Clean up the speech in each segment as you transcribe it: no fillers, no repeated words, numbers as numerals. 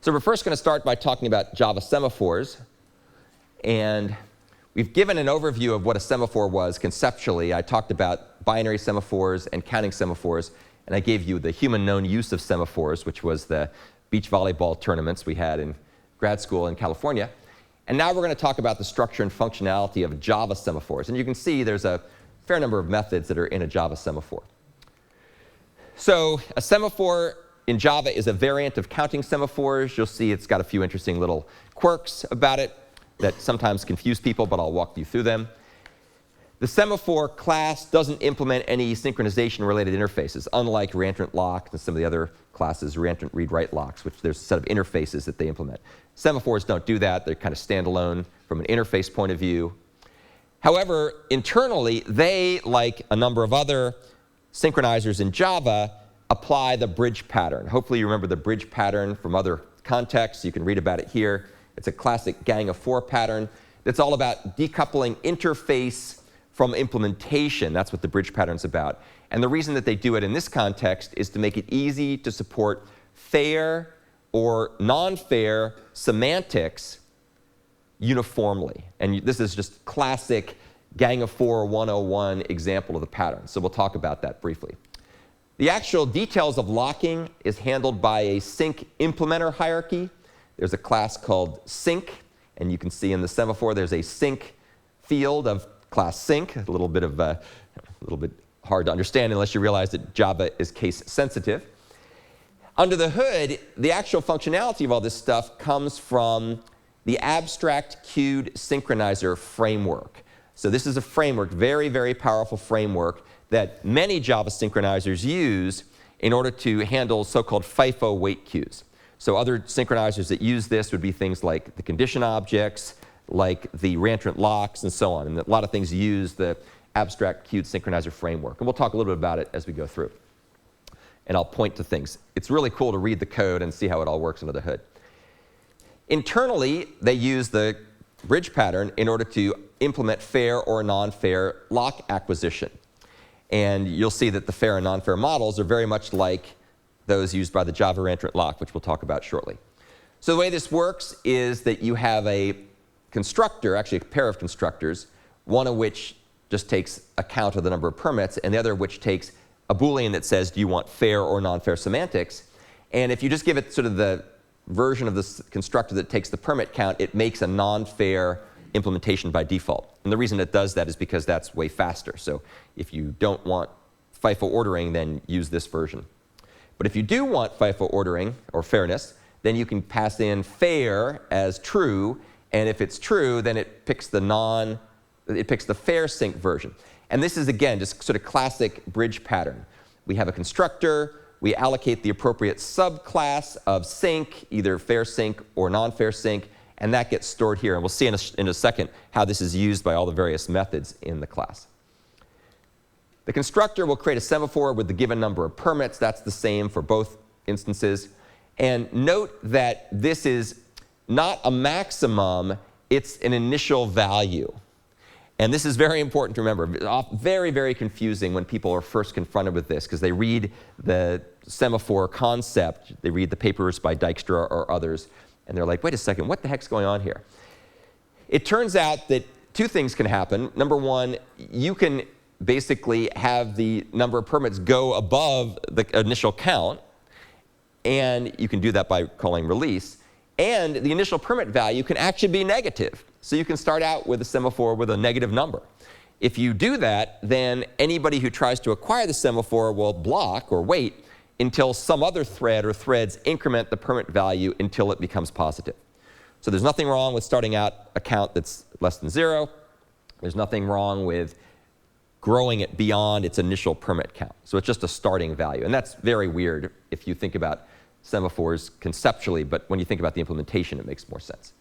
So we're first going to start by talking about Java Semaphores. And we've given an overview of what a semaphore was conceptually. I talked about binary semaphores and counting semaphores. And I gave you the human known use of semaphores, which was the beach volleyball tournaments we had in grad school in California. And now we're going to talk about the structure and functionality of Java Semaphores. And you can see there's a fair number of methods that are in a Java Semaphore. So a semaphore in Java is a variant of counting semaphores. You'll see it's got a few interesting little quirks about it that sometimes confuse people, but I'll walk you through them. The semaphore class doesn't implement any synchronization-related interfaces, unlike reentrant lock and some of the other classes, reentrant read-write locks, which there's a set of interfaces that they implement. Semaphores don't do that. They're kind of standalone from an interface point of view. However, internally, they, like a number of other synchronizers in Java, apply the bridge pattern. Hopefully you remember the bridge pattern from other contexts. You can read about it here. It's a classic gang of four pattern that's all about decoupling interface from implementation. That's what the bridge pattern's about. And the reason that they do it in this context is to make it easy to support fair or non-fair semantics uniformly. And this is just classic gang of four 101 example of the pattern. So we'll talk about that briefly. The actual details of locking is handled by a sync implementer hierarchy. There's a class called sync, and you can see in the semaphore there's a sync field of class sync. A little bit hard to understand unless you realize that Java is case sensitive. Under the hood, the actual functionality of all this stuff comes from the abstract queued synchronizer framework. So this is a framework, very, very powerful framework that many Java synchronizers use in order to handle so-called FIFO wait queues. So other synchronizers that use this would be things like the condition objects, like the reentrant locks, and so on. And a lot of things use the abstract queued synchronizer framework. And we'll talk a little bit about it as we go through. And I'll point to things. It's really cool to read the code and see how it all works under the hood. Internally, they use the bridge pattern in order to implement fair or non-fair lock acquisition. And you'll see that the fair and non-fair models are very much like those used by the Java reentrant lock, which we'll talk about shortly. So the way this works is that you have a constructor, actually a pair of constructors, one of which just takes account of the number of permits, and the other of which takes a Boolean that says, do you want fair or non-fair semantics? And if you just give it sort of the version of this constructor that takes the permit count, it makes a non-fair implementation by default. And the reason it does that is because that's way faster. So if you don't want FIFO ordering, then use this version. But if you do want FIFO ordering, or fairness, then you can pass in fair as true, and if it's true, then it picks the fair sync version. And this is, again, just sort of classic bridge pattern. We have a constructor, we allocate the appropriate subclass of sync, either fair sync or non-fair sync, and that gets stored here. And we'll see in a second how this is used by all the various methods in the class. The constructor will create a semaphore with the given number of permits. That's the same for both instances. And note that this is not a maximum, it's an initial value. And this is very important to remember. Very, very confusing when people are first confronted with this, because they read the semaphore concept, they read the papers by Dijkstra or others, and they're like, wait a second, what the heck's going on here? It turns out that two things can happen. Number one, you can basically have the number of permits go above the initial count, and you can do that by calling release. And the initial permit value can actually be negative. So you can start out with a semaphore with a negative number. If you do that, then anybody who tries to acquire the semaphore will block or wait until some other thread or threads increment the permit value until it becomes positive. So there's nothing wrong with starting out a count that's less than 0. There's nothing wrong with growing it beyond its initial permit count. So it's just a starting value. And that's very weird if you think about semaphores conceptually, but when you think about the implementation, it makes more sense.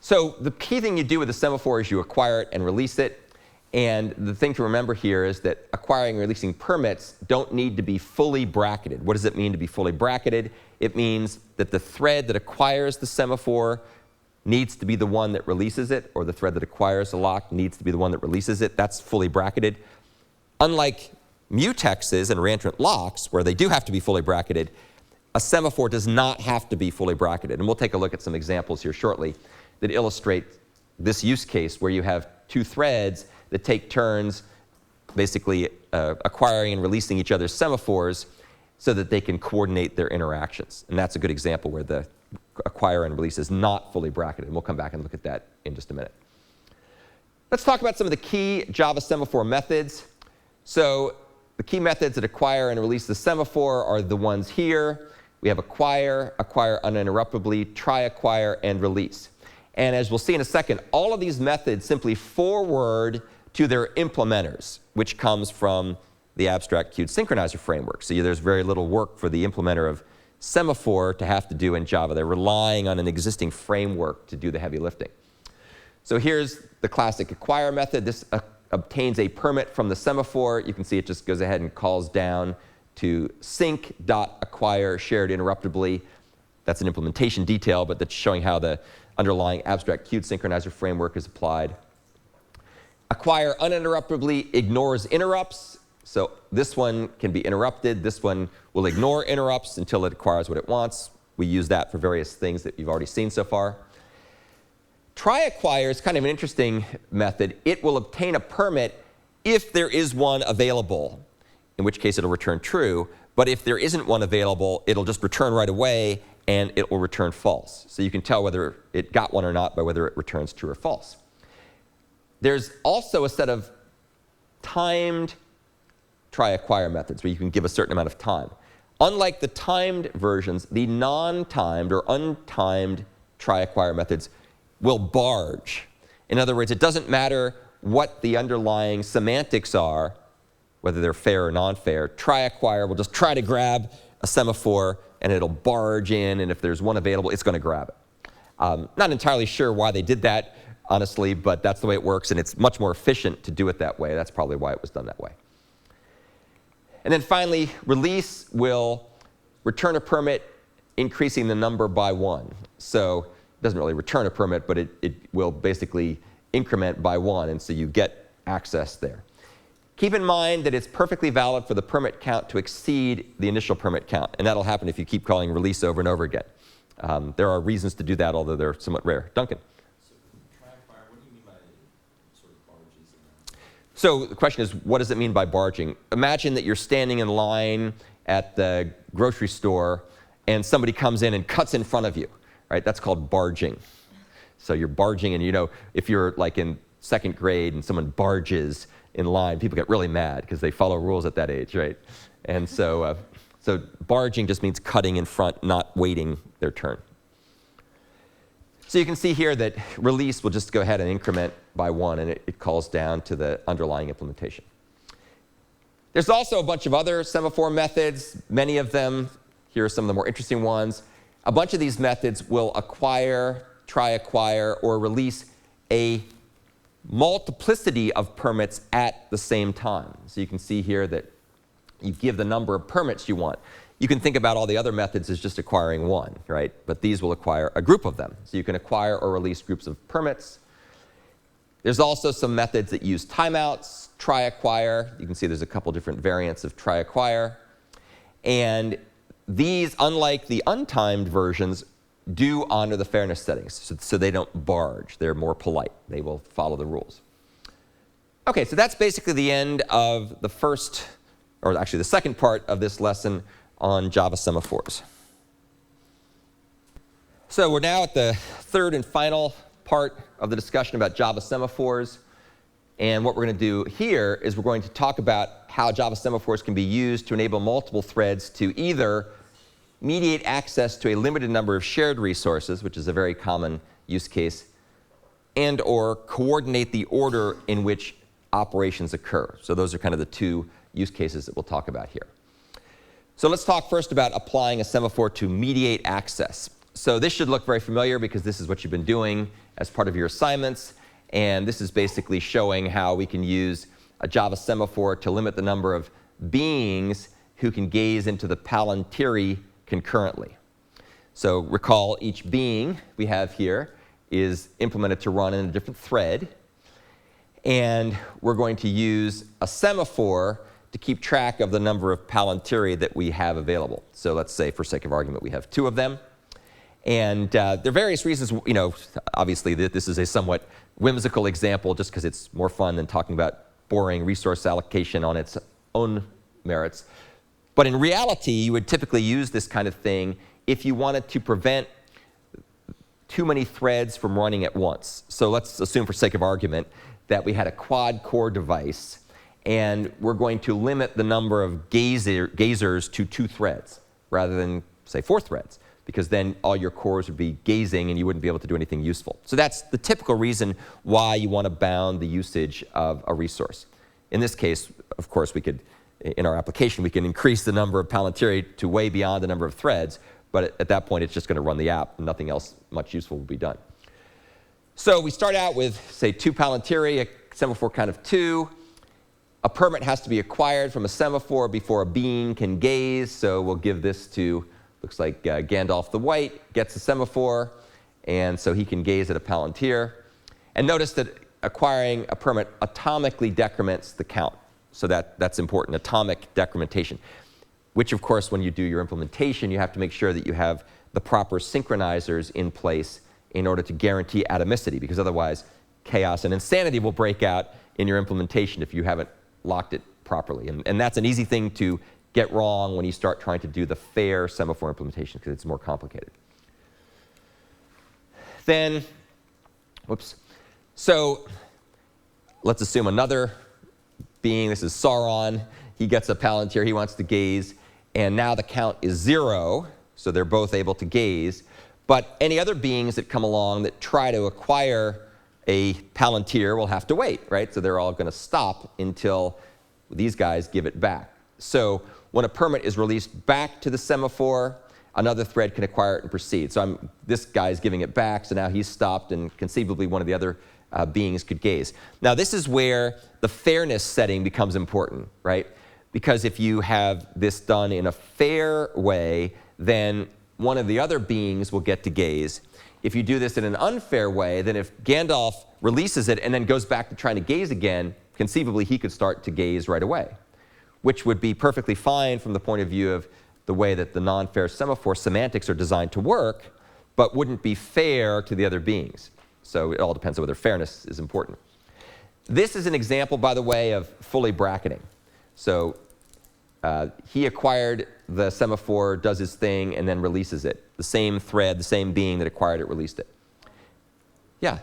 So the key thing you do with a semaphore is you acquire it and release it. And the thing to remember here is that acquiring and releasing permits don't need to be fully bracketed. What does it mean to be fully bracketed? It means that the thread that acquires the semaphore needs to be the one that releases it, or the thread that acquires the lock needs to be the one that releases it. That's fully bracketed. Unlike mutexes and reentrant locks, where they do have to be fully bracketed, a semaphore does not have to be fully bracketed. And we'll take a look at some examples here shortly that illustrate this use case where you have two threads that take turns basically acquiring and releasing each other's semaphores so that they can coordinate their interactions. And that's a good example where the acquire and release is not fully bracketed. And we'll come back and look at that in just a minute. Let's talk about some of the key Java Semaphore methods. So the key methods that acquire and release the semaphore are the ones here. We have acquire, acquire uninterruptibly, try acquire, and release. And as we'll see in a second, all of these methods simply forward to their implementers, which comes from the abstract queued synchronizer framework. So there's very little work for the implementer of semaphore to have to do in Java. They're relying on an existing framework to do the heavy lifting. So here's the classic acquire method. This obtains a permit from the semaphore. You can see it just goes ahead and calls down to sync.acquire shared interruptibly. That's an implementation detail, but that's showing how the underlying abstract queued synchronizer framework is applied. Acquire uninterruptibly ignores interrupts. So this one can be interrupted. This one will ignore interrupts until it acquires what it wants. We use that for various things that you've already seen so far. Try acquire is kind of an interesting method. It will obtain a permit if there is one available, in which case it'll return true. But if there isn't one available, it'll just return right away, and it will return false. So you can tell whether it got one or not by whether it returns true or false. There's also a set of timed try acquire methods where you can give a certain amount of time. Unlike the timed versions, the non-timed or untimed try acquire methods will barge. In other words, it doesn't matter what the underlying semantics are, whether they're fair or non-fair. Try acquire will just try to grab a semaphore, and it'll barge in, and if there's one available, it's going to grab it. Not entirely sure why they did that, honestly, but that's the way it works, and it's much more efficient to do it that way. That's probably why it was done that way. And then finally, release will return a permit, increasing the number by 1. So it doesn't really return a permit, but it will basically increment by 1, and so you get access there. Keep in mind that it's perfectly valid for the permit count to exceed the initial permit count, and that'll happen if you keep calling release over and over again. There are reasons to do that, although they're somewhat rare. Duncan? So try acquire, what do you mean by sort of barges in that? So the question is, what does it mean by barging? Imagine that you're standing in line at the grocery store, and somebody comes in and cuts in front of you. Right? That's called barging. So you're barging, and you know, if you're like in 2nd grade and someone barges in line, people get really mad because they follow rules at that age, right? And so, so barging just means cutting in front, not waiting their turn. So you can see here that release will just go ahead and increment by 1, and it calls down to the underlying implementation. There's also a bunch of other semaphore methods, many of them. Here are some of the more interesting ones. A bunch of these methods will acquire, try acquire, or release a multiplicity of permits at the same time. So you can see here that you give the number of permits you want. You can think about all the other methods as just acquiring one, right? But these will acquire a group of them. So you can acquire or release groups of permits. There's also some methods that use timeouts, try acquire. You can see there's a couple different variants of try acquire. And these, unlike the untimed versions, do honor the fairness settings, so they don't barge. They're more polite. They will follow the rules. OK, so that's basically the end of the first, or actually the second part of this lesson on Java Semaphores. So we're now at the third and final part of the discussion about Java Semaphores. And what we're going to do here is we're going to talk about how Java Semaphores can be used to enable multiple threads to either mediate access to a limited number of shared resources, which is a very common use case, and or coordinate the order in which operations occur. So those are kind of the two use cases that we'll talk about here. So let's talk first about applying a semaphore to mediate access. So this should look very familiar because this is what you've been doing as part of your assignments. And this is basically showing how we can use a Java semaphore to limit the number of beings who can gaze into the Palantiri concurrently. So recall each being we have here is implemented to run in a different thread. And we're going to use a semaphore to keep track of the number of Palantiri that we have available. So let's say, for sake of argument, we have 2 of them. And there are various reasons, obviously this is a somewhat whimsical example just because it's more fun than talking about boring resource allocation on its own merits. But in reality, you would typically use this kind of thing if you wanted to prevent too many threads from running at once. So let's assume, for sake of argument, that we had a quad-core device, and we're going to limit the number of gazers to 2 threads rather than, say, 4 threads, because then all your cores would be gazing and you wouldn't be able to do anything useful. So that's the typical reason why you want to bound the usage of a resource. In this case, of course, we could, in our application, we can increase the number of Palantiri to way beyond the number of threads, but at that point, it's just going to run the app, and nothing else much useful will be done. So we start out with, say, 2 Palantiri, a semaphore count of 2. A permit has to be acquired from a semaphore before a being can gaze, so we'll give this to, looks like Gandalf the White gets a semaphore, and so he can gaze at a Palantir. And notice that acquiring a permit atomically decrements the count. So that's important, atomic decrementation, which, of course, when you do your implementation, you have to make sure that you have the proper synchronizers in place in order to guarantee atomicity, because otherwise chaos and insanity will break out in your implementation if you haven't locked it properly. And that's an easy thing to get wrong when you start trying to do the fair semaphore implementation, because it's more complicated. Then, whoops. So let's assume another being, this is Sauron. He gets a Palantir, he wants to gaze, and now the count is 0, so they're both able to gaze. But any other beings that come along that try to acquire a Palantir will have to wait, right? So they're all going to stop until these guys give it back. So when a permit is released back to the semaphore, another thread can acquire it and proceed. So this guy's giving it back, so now he's stopped, and conceivably one of the other beings could gaze. Now this is where the fairness setting becomes important, right? Because if you have this done in a fair way, then one of the other beings will get to gaze. If you do this in an unfair way, then if Gandalf releases it and then goes back to trying to gaze again, conceivably he could start to gaze right away, which would be perfectly fine from the point of view of the way that the non-fair semaphore semantics are designed to work, but wouldn't be fair to the other beings. So it all depends on whether fairness is important. This is an example, by the way, of fully bracketing. So he acquired the semaphore, does his thing, and then releases it. The same thread, the same being that acquired it, released it. Yeah?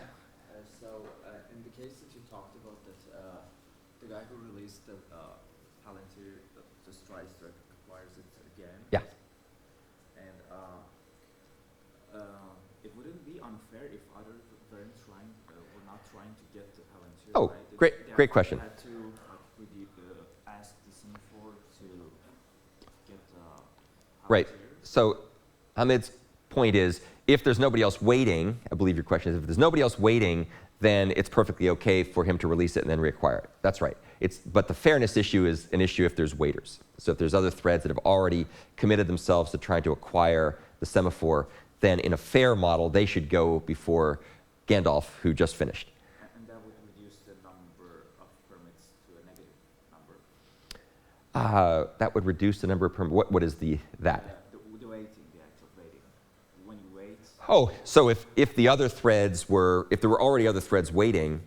In the case that you talked about, that the guy who released the Palantir just tries to acquires it again. Yeah. And it wouldn't be unfair if other weren't were not trying to get the Palantir. Oh, right? great question. Had to ask the semaphore to get the Palantir. Right. So Hamid's point is, if there's nobody else waiting, I believe your question is, if there's nobody else waiting, then it's perfectly okay for him to release it and then reacquire it. That's right. But the fairness issue is an issue if there's waiters. So if there's other threads that have already committed themselves to trying to acquire the semaphore, then in a fair model, they should go before Gandalf, who just finished. And that would reduce the number of permits to a negative number. That would reduce the number of permits. What is that? The waiting, the act of waiting. When you wait. Oh, so if the other threads were, if there were already other threads waiting,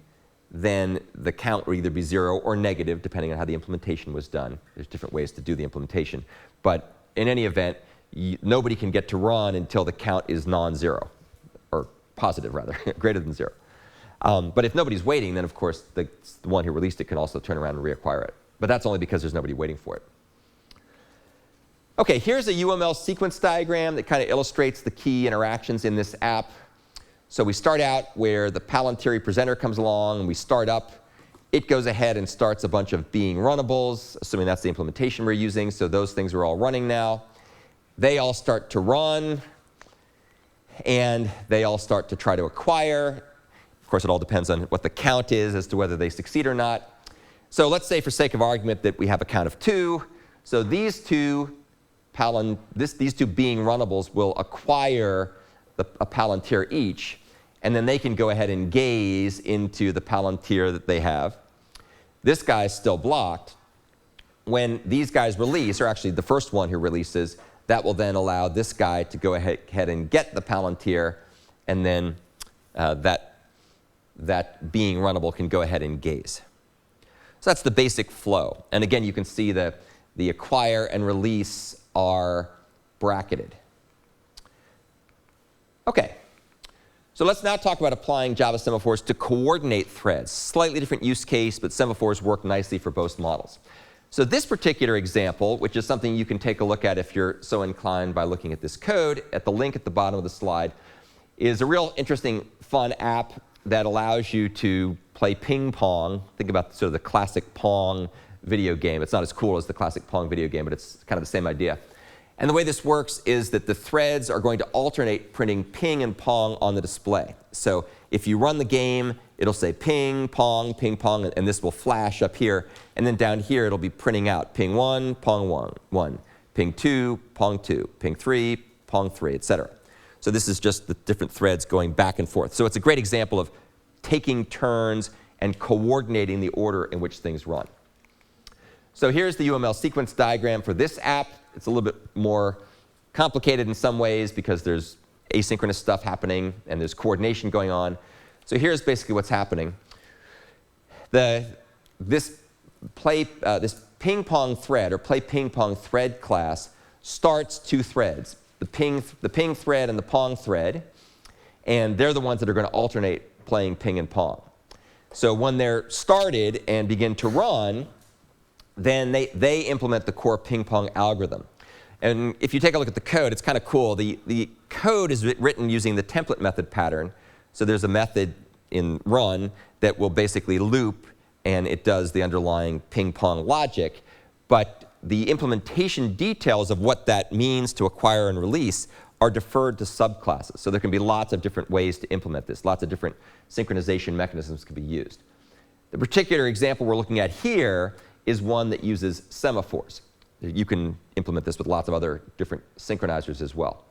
then the count would either be 0 or negative, depending on how the implementation was done. There's different ways to do the implementation. But in any event, nobody can get to run until the count is non-zero, or positive rather, greater than 0. But if nobody's waiting, then of course the one who released it can also turn around and reacquire it. But that's only because there's nobody waiting for it. Okay, here's a UML sequence diagram that kind of illustrates the key interactions in this app. So we start out where the Palantiri presenter comes along, and we start up. It goes ahead and starts a bunch of being runnables, assuming that's the implementation we're using. So those things are all running now. They all start to run, and they all start to try to acquire. Of course, it all depends on what the count is as to whether they succeed or not. So let's say, for sake of argument, that we have a count of 2. So these two being runnables will acquire a Palantir each, and then they can go ahead and gaze into the Palantir that they have. This guy's still blocked, when these guys release, or actually the first one who releases, that will then allow this guy to go ahead and get the Palantir, and then that being runnable can go ahead and gaze. So that's the basic flow. And again, you can see the acquire and release are bracketed. OK. So let's now talk about applying Java Semaphores to coordinate threads. Slightly different use case, but semaphores work nicely for both models. So this particular example, which is something you can take a look at if you're so inclined by looking at this code, at the link at the bottom of the slide, is a real interesting, fun app that allows you to play ping pong. Think about sort of the classic Pong video game. It's not as cool as the classic Pong video game, but it's kind of the same idea. And the way this works is that the threads are going to alternate printing ping and pong on the display. So if you run the game, it'll say ping, pong, and this will flash up here. And then down here, it'll be printing out ping 1, pong 1, ping 2, pong 2, ping 3, pong 3, et cetera. So this is just the different threads going back and forth. So it's a great example of taking turns and coordinating the order in which things run. So here's the UML sequence diagram for this app. It's a little bit more complicated in some ways because there's asynchronous stuff happening and there's coordination going on. So here's basically what's happening. This ping pong thread, or play ping pong thread class, starts two threads, the ping thread and the pong thread, and they're the ones that are going to alternate playing ping and pong. So when they're started and begin to run, then they implement the core ping pong algorithm. And if you take a look at the code, it's kind of cool. The code is written using the template method pattern. So there's a method in run that will basically loop, and it does the underlying ping pong logic. But the implementation details of what that means to acquire and release are deferred to subclasses. So there can be lots of different ways to implement this. Lots of different synchronization mechanisms can be used. The particular example we're looking at here is one that uses semaphores. You can implement this with lots of other different synchronizers as well.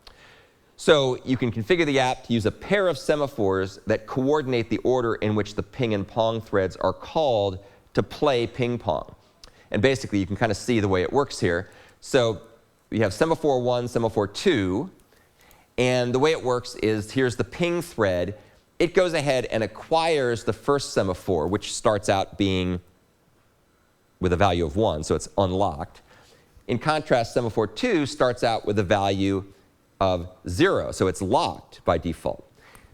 So you can configure the app to use a pair of semaphores that coordinate the order in which the ping and pong threads are called to play ping pong. And basically, you can kind of see the way it works here. So we have semaphore 1, semaphore 2. And the way it works is here's the ping thread. It goes ahead and acquires the first semaphore, which starts out being with a value of 1, so it's unlocked. In contrast, semaphore 2 starts out with a value of 0, so it's locked by default.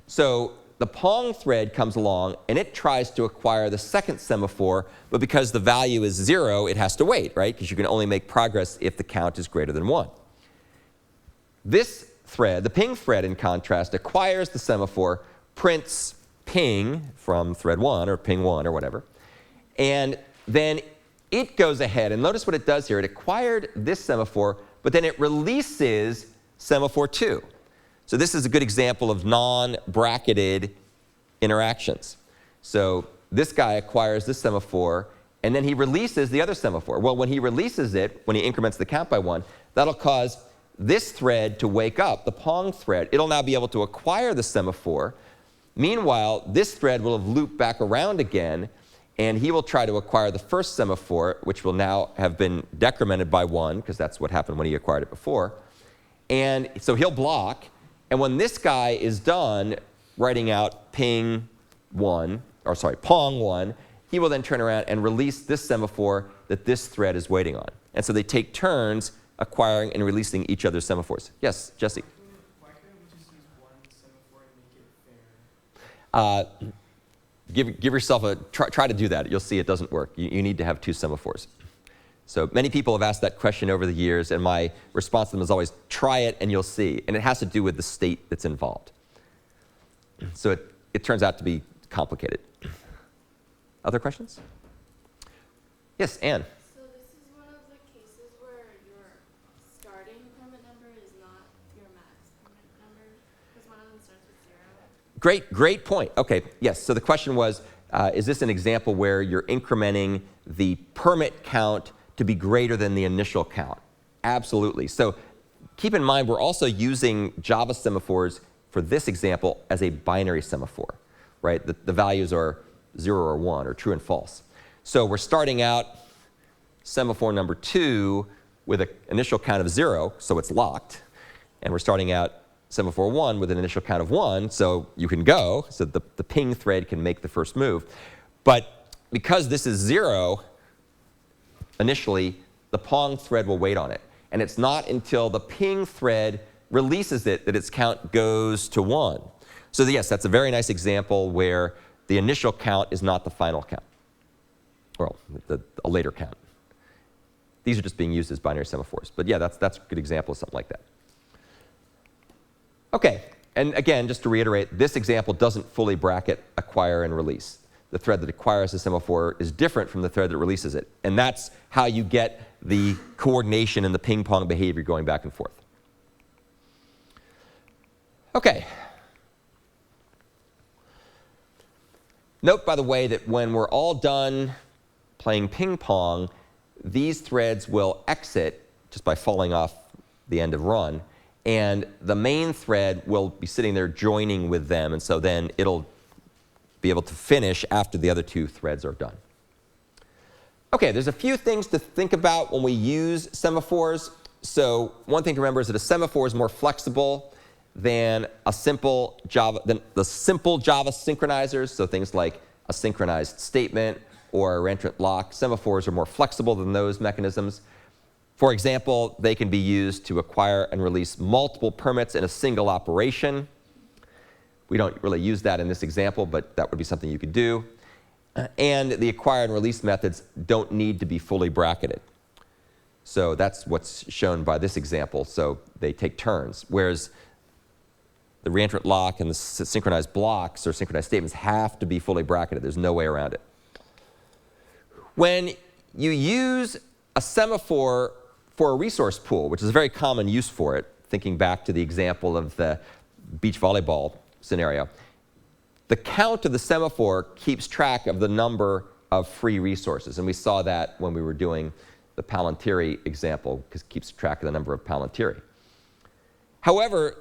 So the pong thread comes along, and it tries to acquire the second semaphore, but because the value is 0, it has to wait, right? Because you can only make progress if the count is greater than 1. This thread, the ping thread, in contrast, acquires the semaphore, prints ping from thread 1, or ping 1, or whatever, and then it goes ahead, and notice what it does here. It acquired this semaphore, but then it releases semaphore 2. So this is a good example of non-bracketed interactions. So this guy acquires this semaphore, and then he releases the other semaphore. Well, when he releases it, when he increments the count by 1, that'll cause this thread to wake up, the pong thread. It'll now be able to acquire the semaphore. Meanwhile, this thread will have looped back around again, and he will try to acquire the first semaphore, which will now have been decremented by 1, because that's what happened when he acquired it before. And so he'll block. And when this guy is done writing out ping 1, or sorry, pong 1, he will then turn around and release this semaphore that this thread is waiting on. And so they take turns acquiring and releasing each other's semaphores. Yes, Jesse? Why couldn't we just use one semaphore and make it fair? Give yourself a try to do that. You'll see it doesn't work. You need to have two semaphores. So many people have asked that question over the years, and my response to them is always, try it and you'll see. And it has to do with the state that's involved. So it turns out to be complicated. Other questions? Yes, Anne. So this is one of the cases where your starting permit number is not your max permit number, because one of them starts with 0. Great point. OK, yes. So the question was, is this an example where you're incrementing the permit count to be greater than the initial count? Absolutely. So keep in mind, we're also using Java Semaphores for this example as a binary semaphore, right? The values are 0 or 1, or true and false. So we're starting out semaphore number 2 with an initial count of 0, so it's locked. And we're starting out semaphore 1 with an initial count of 1, so you can go, so the ping thread can make the first move. But because this is 0, initially, the pong thread will wait on it. And it's not until the ping thread releases it that its count goes to 1. So yes, that's a very nice example where the initial count is not the final count, or a later count. These are just being used as binary semaphores. But yeah, that's a good example of something like that. OK, and again, just to reiterate, this example doesn't fully bracket acquire and release. The thread that acquires the semaphore is different from the thread that releases it. And that's how you get the coordination and the ping pong behavior going back and forth. OK. Note, by the way, that when we're all done playing ping pong, these threads will exit just by falling off the end of run. And the main thread will be sitting there joining with them. And so then it'll be able to finish after the other 2 threads are done. OK, there's a few things to think about when we use semaphores. So one thing to remember is that a semaphore is more flexible than the simple Java synchronizers. So things like a synchronized statement or a reentrant lock. Semaphores are more flexible than those mechanisms. For example, they can be used to acquire and release multiple permits in a single operation. We don't really use that in this example, but that would be something you could do. And the acquire and release methods don't need to be fully bracketed. So that's what's shown by this example. So they take turns, whereas the reentrant lock and the synchronized blocks or synchronized statements have to be fully bracketed. There's no way around it. When you use a semaphore for a resource pool, which is a very common use for it, thinking back to the example of the beach volleyball scenario, the count of the semaphore keeps track of the number of free resources. And we saw that when we were doing the Palantiri example, because it keeps track of the number of Palantiri. However,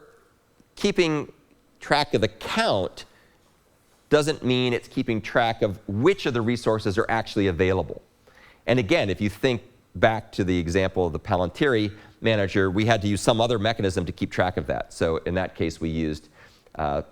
keeping track of the count doesn't mean it's keeping track of which of the resources are actually available. And again, if you think back to the example of the Palantiri manager, we had to use some other mechanism to keep track of that. So in that case, we used a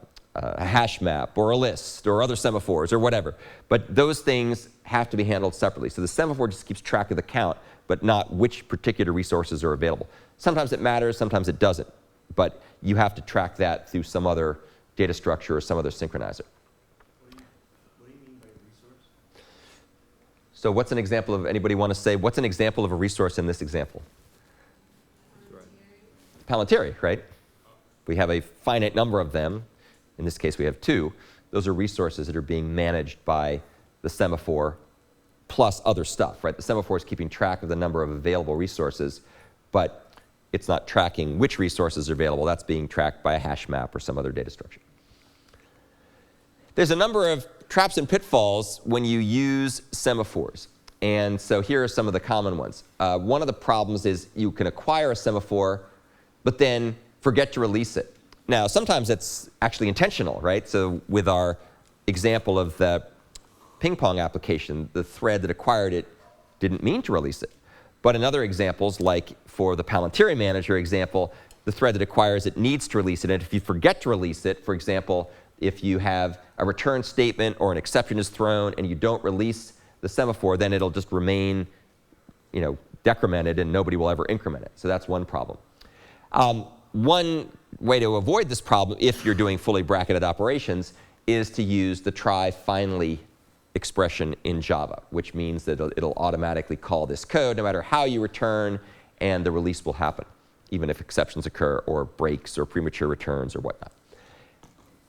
hash map or a list or other semaphores or whatever. But those things have to be handled separately. So the semaphore just keeps track of the count, but not which particular resources are available. Sometimes it matters, sometimes it doesn't. But you have to track that through some other data structure or some other synchronizer. What do you mean by resource? So what's an example of, anybody want to say, what's an example of a resource in this example? Palantiri, right? We have a finite number of them. In this case, we have 2. Those are resources that are being managed by the semaphore plus other stuff, right? The semaphore is keeping track of the number of available resources, but it's not tracking which resources are available. That's being tracked by a hash map or some other data structure. There's a number of traps and pitfalls when you use semaphores. And so here are some of the common ones. One of the problems is you can acquire a semaphore, but then forget to release it. Now, sometimes it's actually intentional, right? So with our example of the ping pong application, the thread that acquired it didn't mean to release it. But in other examples, like for the Palantiri manager example, the thread that acquires it needs to release it. And if you forget to release it, for example, if you have a return statement or an exception is thrown and you don't release the semaphore, then it'll just remain, decremented and nobody will ever increment it. So that's one problem. One way to avoid this problem, if you're doing fully bracketed operations, is to use the try finally expression in Java, which means that it'll automatically call this code no matter how you return, and the release will happen, even if exceptions occur or breaks or premature returns or whatnot.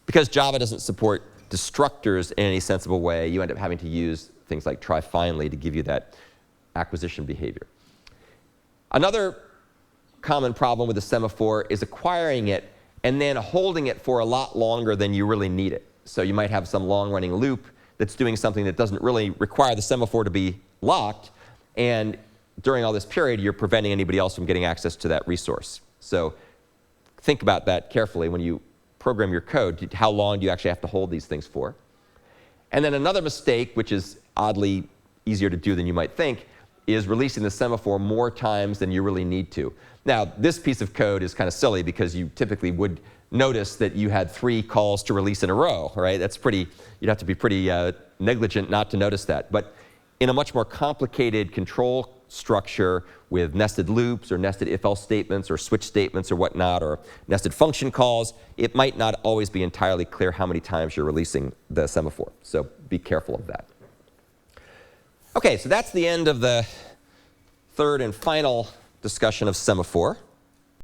Because Java doesn't support destructors in any sensible way, you end up having to use things like try finally to give you that acquisition behavior. Another common problem with the semaphore is acquiring it and then holding it for a lot longer than you really need it. So you might have some long-running loop that's doing something that doesn't really require the semaphore to be locked, and during all this period, you're preventing anybody else from getting access to that resource. So think about that carefully when you program your code. How long do you actually have to hold these things for? And then another mistake, which is oddly easier to do than you might think, is releasing the semaphore more times than you really need to. Now, this piece of code is kind of silly because you typically would notice that you had 3 calls to release in a row, right? That's pretty, you'd have to be pretty negligent not to notice that. But in a much more complicated control structure with nested loops or nested if-else statements or switch statements or whatnot, or nested function calls, it might not always be entirely clear how many times you're releasing the semaphore. So be careful of that. Okay, so that's the end of the third and final discussion of semaphore.